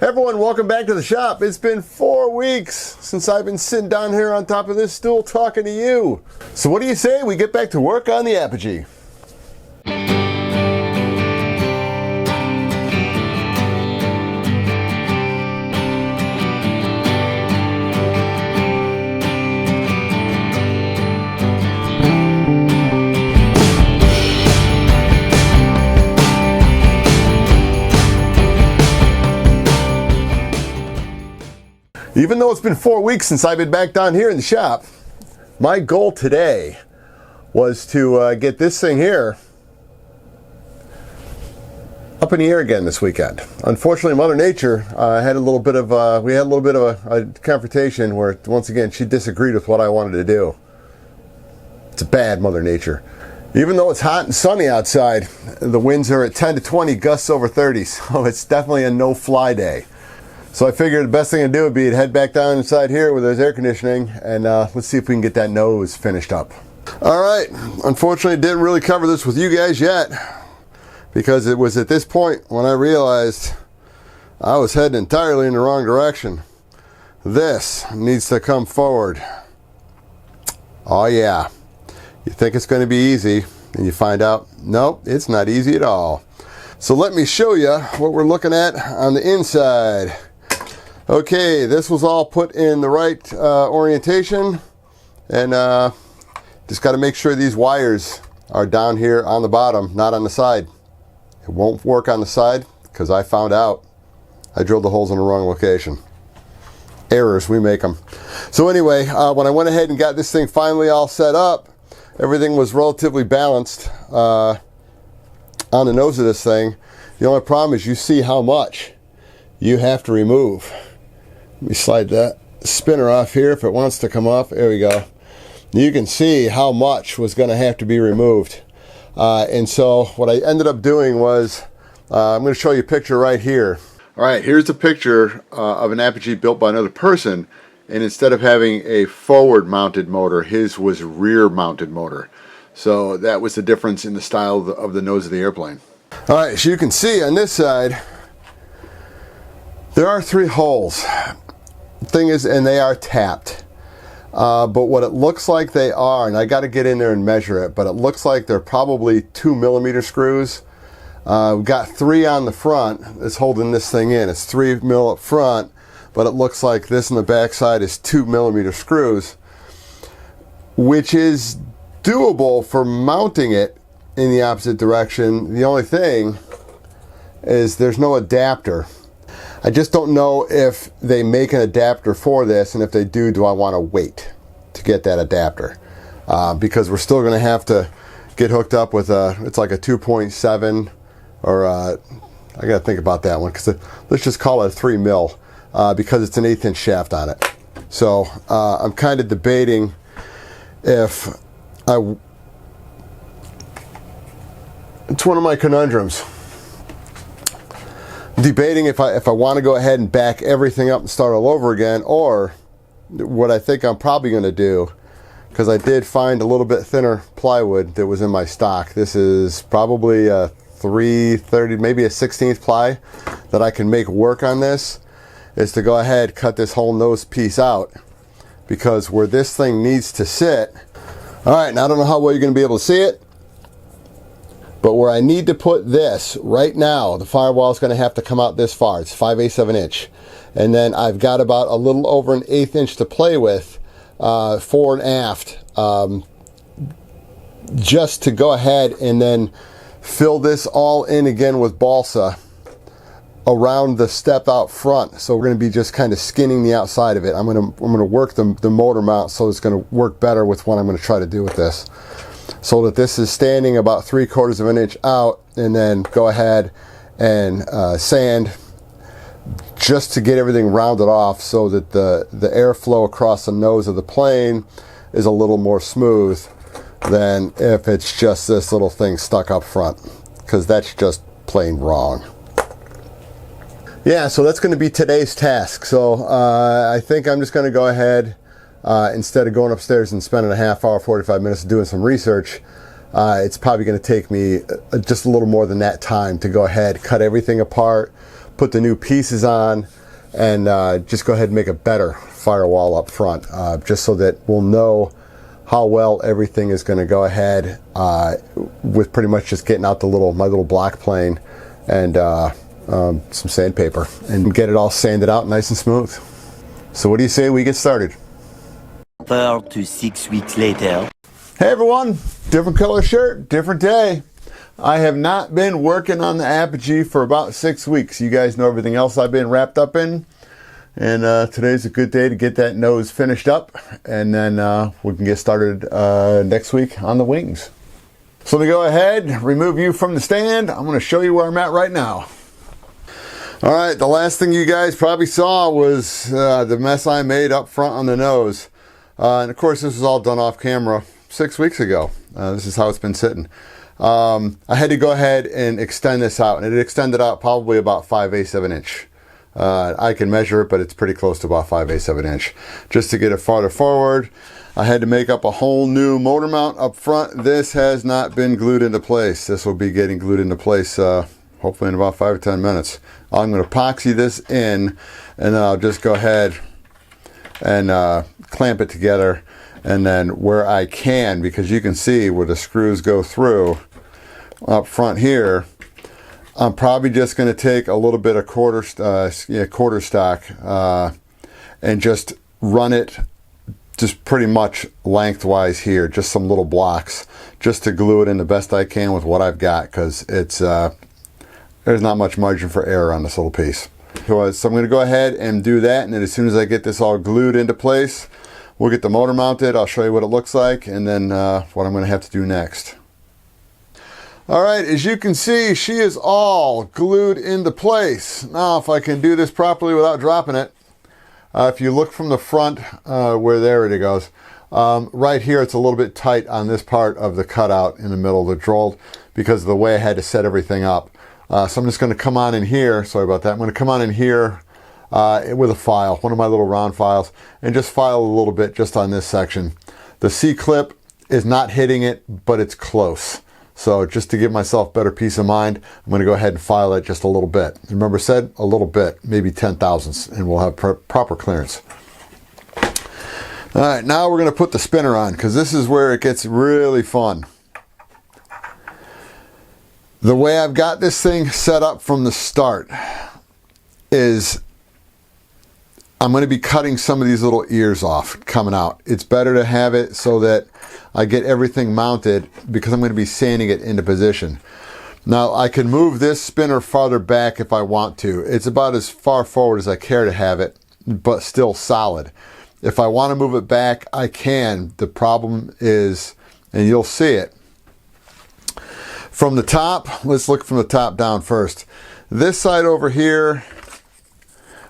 Hey everyone, welcome back to the shop. It's been 4 weeks since I've been sitting down here on top of this stool talking to you. So what do you say we get back to work on the Apogee? Even though it's been 4 weeks since I've been back down here in the shop, my goal today was to get this thing here up in the air again this weekend. Unfortunately, Mother Nature had a little bit of a confrontation where once again she disagreed with what I wanted to do. It's a bad Mother Nature. Even though it's hot and sunny outside, the winds are at 10 to 20, gusts over 30, so it's definitely a no-fly day. So I figured the best thing to do would be to head back down inside here where there's air conditioning and let's see if we can get that nose finished up. Alright, unfortunately didn't really cover this with you guys yet because it was at this point when I realized I was heading entirely in the wrong direction. This needs to come forward. Oh yeah, you think it's going to be easy and you find out, nope, it's not easy at all. So let me show you what we're looking at on the inside. Okay, this was all put in the right orientation, and just got to make sure these wires are down here on the bottom, not on the side. It won't work on the side because I found out I drilled the holes in the wrong location. Errors, we make them. So anyway, when I went ahead and got this thing finally all set up, everything was relatively balanced on the nose of this thing. The only problem is you see how much you have to remove. Let me slide that spinner off here if it wants to come off. There we go. You can see how much was going to have to be removed. And so what I ended up doing was, I'm going to show you a picture right here. All right, here's a picture of an Apogee built by another person. And instead of having a forward mounted motor, his was rear mounted motor. So that was the difference in the style of the nose of the airplane. All right, so you can see on this side, there are 3 holes. Thing is, and they are tapped, but what it looks like they are, and I got to get in there and measure it, but it looks like they're probably 2mm screws. We've got 3 on the front that's holding this thing in. It's 3mm up front, but it looks like this on the back side is 2mm screws, which is doable for mounting it in the opposite direction. The only thing is there's no adapter. I just don't know if they make an adapter for this, and if they do I want to wait to get that adapter? Because we're still going to have to get hooked up with it's like a 2.7, or I got to think about that one, because let's just call it a 3 mil, because it's an 1/8 inch shaft on it. So I'm kind of debating if it's one of my conundrums. Debating if I want to go ahead and back everything up and start all over again, or what I think I'm probably going to do, because I did find a little bit thinner plywood that was in my stock. This is probably a 3/30, maybe a 1/16 ply that I can make work on this, is to go ahead, cut this whole nose piece out, because where this thing needs to sit, all right, now I don't know how well you're going to be able to see it, but where I need to put this right now, the firewall is going to have to come out this far. It's 5/8 of an inch. And then I've got about a little over an 1/8 inch to play with, fore and aft, just to go ahead and then fill this all in again with balsa around the step out front. So we're going to be just kind of skinning the outside of it. I'm going to work the motor mount so it's going to work better with what I'm going to try to do with this, so that this is standing about 3/4 of an inch out, and then go ahead and sand just to get everything rounded off so that the airflow across the nose of the plane is a little more smooth than if it's just this little thing stuck up front, because that's just plain wrong. Yeah, so that's going to be today's task. So I think I'm just going to go ahead, instead of going upstairs and spending a half hour, 45 minutes doing some research, it's probably going to take me just a little more than that time to go ahead, cut everything apart, put the new pieces on, and just go ahead and make a better firewall up front, just so that we'll know how well everything is going to go ahead with pretty much just getting out my little block plane and some sandpaper and get it all sanded out nice and smooth. So what do you say we get started? 4 to 6 weeks later. Hey everyone, different color shirt, different day. I have not been working on the Apogee for about 6 weeks. You guys know everything else I've been wrapped up in. And today's a good day to get that nose finished up, and then we can get started next week on the wings. So let me go ahead, remove you from the stand. I'm going to show you where I'm at right now. All right, the last thing you guys probably saw was the mess I made up front on the nose. And of course, this was all done off camera 6 weeks ago. This is how it's been sitting. I had to go ahead and extend this out, and it extended out probably about 5/8 of an inch. I can measure it, but it's pretty close to about 5/8 of an inch. Just to get it farther forward, I had to make up a whole new motor mount up front. This has not been glued into place. This will be getting glued into place hopefully in about 5 or 10 minutes. I'm going to epoxy this in, and then I'll just go ahead and clamp it together. And then where I can, because you can see where the screws go through up front here, I'm probably just going to take a little bit of quarter stock and just run it just pretty much lengthwise here, just some little blocks, just to glue it in the best I can with what I've got, because it's there's not much margin for error on this little piece. So I'm going to go ahead and do that, and then as soon as I get this all glued into place, we'll get the motor mounted. I'll show you what it looks like, and then what I'm going to have to do next. All right, as you can see, she is all glued into place. Now, if I can do this properly without dropping it, if you look from the front, there it goes, right here, it's a little bit tight on this part of the cutout in the middle of the droll because of the way I had to set everything up. So I'm just going to come on in here. Sorry about that. I'm going to come on in here with a file, one of my little round files, and just file a little bit just on this section. The C-clip is not hitting it, but it's close. So just to give myself better peace of mind, I'm going to go ahead and file it just a little bit. Remember, I said a little bit, maybe 10 thousandths, and we'll have proper clearance. All right, now we're going to put the spinner on, because this is where it gets really fun. The way I've got this thing set up from the start is I'm going to be cutting some of these little ears off coming out. It's better to have it so that I get everything mounted, because I'm going to be sanding it into position. Now, I can move this spinner farther back if I want to. It's about as far forward as I care to have it, but still solid. If I want to move it back, I can. The problem is, and you'll see it, from the top, let's look from the top down first. This side over here,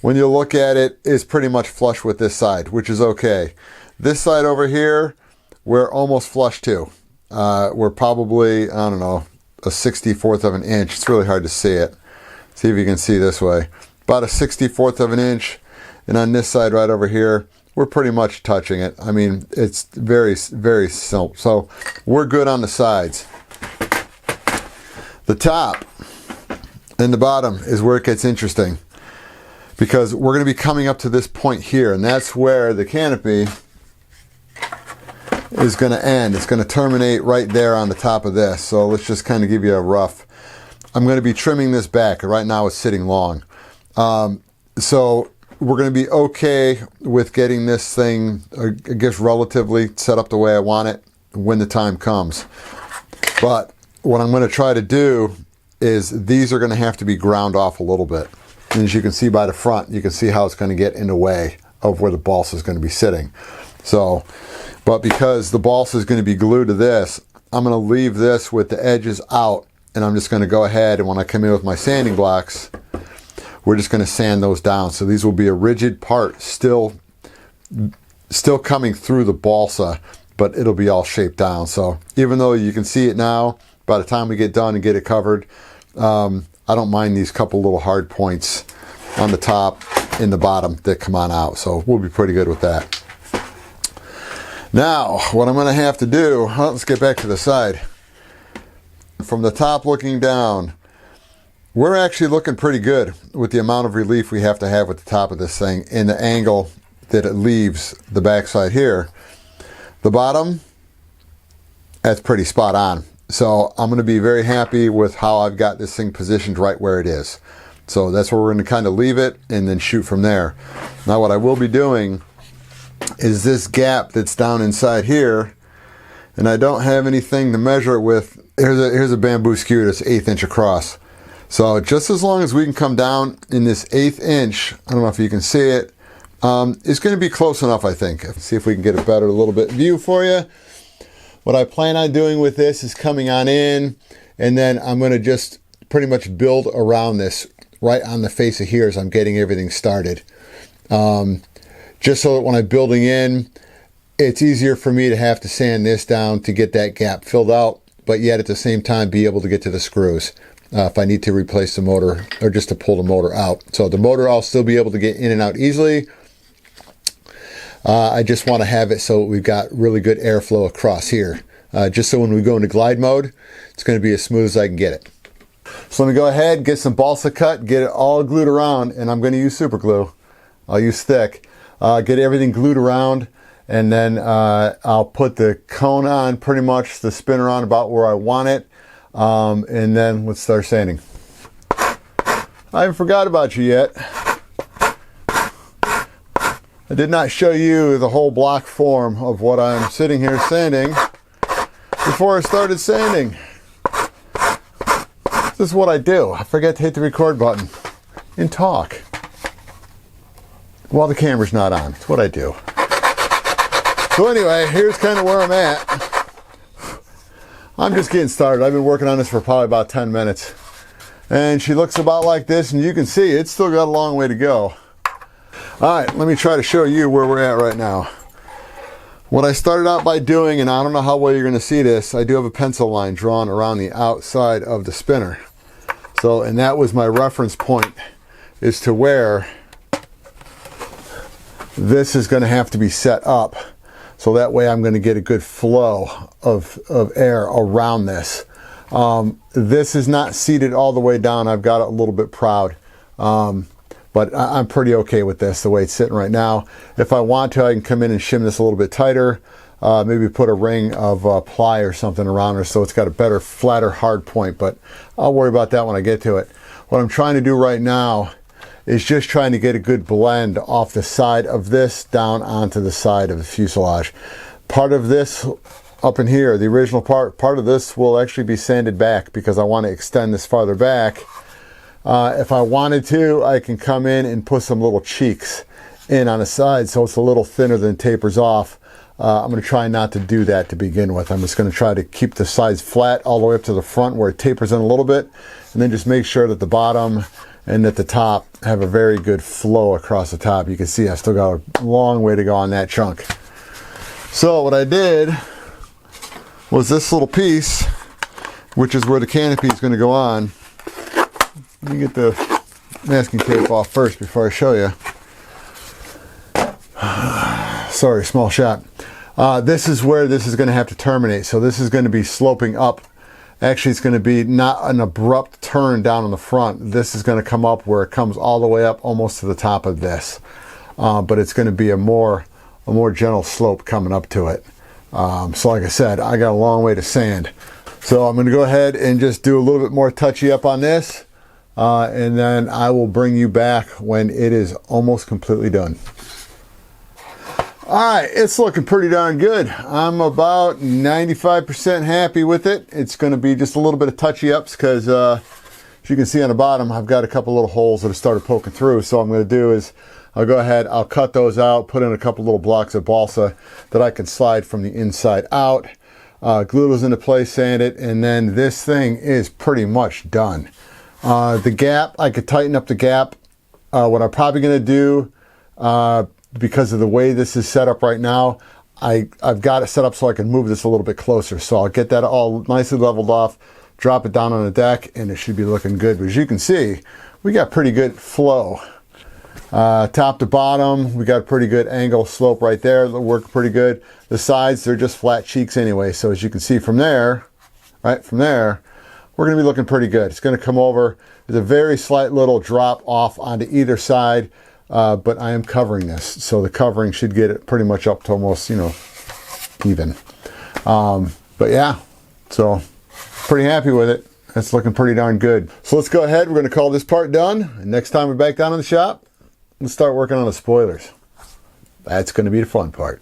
when you look at it, is pretty much flush with this side, which is okay. This side over here, we're almost flush too. We're probably, I don't know, a 64th of an inch. It's really hard to see it. See if you can see this way. About a 64th of an inch. And on this side right over here, we're pretty much touching it. I mean, it's very, very simple. So we're good on the sides. The top and the bottom is where it gets interesting, because we're going to be coming up to this point here, and that's where the canopy is going to end. It's going to terminate right there on the top of this. So let's just kind of give you a rough. I'm going to be trimming this back. Right now it's sitting long. So we're going to be okay with getting this thing, I guess, relatively set up the way I want it when the time comes. But what I'm going to try to do is these are going to have to be ground off a little bit. And as you can see by the front, you can see how it's going to get in the way of where the balsa is going to be sitting. So, but because the balsa is going to be glued to this, I'm going to leave this with the edges out, and I'm just going to go ahead, and when I come in with my sanding blocks, we're just going to sand those down. So these will be a rigid part, still coming through the balsa, but it'll be all shaped down. So even though you can see it now, by the time we get done and get it covered, I don't mind these couple little hard points on the top and the bottom that come on out. So we'll be pretty good with that. Now, what I'm going to have to do, let's get back to the side. From the top looking down, we're actually looking pretty good with the amount of relief we have to have with the top of this thing and the angle that it leaves the backside here. The bottom, that's pretty spot on. So I'm going to be very happy with how I've got this thing positioned right where it is. So that's where we're going to kind of leave it and then shoot from there. Now what I will be doing is this gap that's down inside here, and I don't have anything to measure it with. Here's a bamboo skewer that's 1/8 inch across. So just as long as we can come down in this 1/8 inch, I don't know if you can see it, it's going to be close enough, I think. Let's see if we can get a better little bit view for you. What I plan on doing with this is coming on in, and then I'm going to just pretty much build around this right on the face of here as I'm getting everything started. Just so that when I'm building in, it's easier for me to have to sand this down to get that gap filled out, but yet at the same time be able to get to the screws if I need to replace the motor or just to pull the motor out. So the motor I'll still be able to get in and out easily. I just want to have it so we've got really good airflow across here. Just so when we go into glide mode, it's going to be as smooth as I can get it. So let me go ahead, get some balsa cut, get it all glued around, and I'm going to use super glue. I'll use thick. Get everything glued around, and then I'll put the cone on pretty much, the spinner on about where I want it, and then let's start sanding. I haven't forgot about you yet. I did not show you the whole block form of what I'm sitting here sanding before I started sanding. This is what I do. I forget to hit the record button and talk while the camera's not on. It's what I do. So anyway, here's kind of where I'm at. I'm just getting started. I've been working on this for probably about 10 minutes. And she looks about like this, and you can see it's still got a long way to go. Alright, let me try to show you where we're at right now. What I started out by doing, and I don't know how well you're going to see this, I do have a pencil line drawn around the outside of the spinner. So, and that was my reference point as to where this is going to have to be set up. So that way I'm going to get a good flow of air around this. This is not seated all the way down. I've got it a little bit proud. But I'm pretty okay with this, the way it's sitting right now. If I want to, I can come in and shim this a little bit tighter. Maybe put a ring of ply or something around her so it's got a better, flatter, hard point. But I'll worry about that when I get to it. What I'm trying to do right now is just trying to get a good blend off the side of this down onto the side of the fuselage. Part of this up in here, the original part of this will actually be sanded back because I want to extend this farther back. If I wanted to, I can come in and put some little cheeks in on the side so it's a little thinner than tapers off. I'm going to try not to do that to begin with. I'm just going to try to keep the sides flat all the way up to the front where it tapers in a little bit, and then just make sure that the bottom and at the top have a very good flow across the top. You can see I still got a long way to go on that chunk. So what I did was this little piece, which is where the canopy is going to go on. Let me get the masking tape off first before I show you. Sorry, small shot. This is where this is going to have to terminate. So this is going to be sloping up. Actually, it's going to be not an abrupt turn down on the front. This is going to come up where it comes all the way up almost to the top of this. But it's going to be a more gentle slope coming up to it. So like I said, I got a long way to sand. So I'm going to go ahead and just do a little bit more touchy up on this. And then I will bring you back when it is almost completely done. Alright, it's looking pretty darn good. I'm about 95% happy with it. It's going to be just a little bit of touchy ups because as you can see on the bottom, I've got a couple little holes that have started poking through. So what I'm going to do is I'll go ahead, I'll cut those out, put in a couple little blocks of balsa that I can slide from the inside out, glue those into place, sand it, and then this thing is pretty much done. The gap, I could tighten up the gap. What I'm probably going to do, because of the way this is set up right now, I've got it set up so I can move this a little bit closer. So I'll get that all nicely leveled off, drop it down on the deck, and it should be looking good. But as you can see, we got pretty good flow. Top to bottom, we got a pretty good angle slope right there. It'll work pretty good. The sides, they're just flat cheeks anyway. So as you can see from there, right from there, we're going to be looking pretty good. It's going to come over There's a very slight little drop off onto either side, but I am covering this, so the covering should get it pretty much up to almost, you know, even. But yeah, so pretty happy with it. It's looking pretty darn good. So let's go ahead. We're going to call this part done. And next time we're back down in the shop, let's start working on the spoilers. That's going to be the fun part.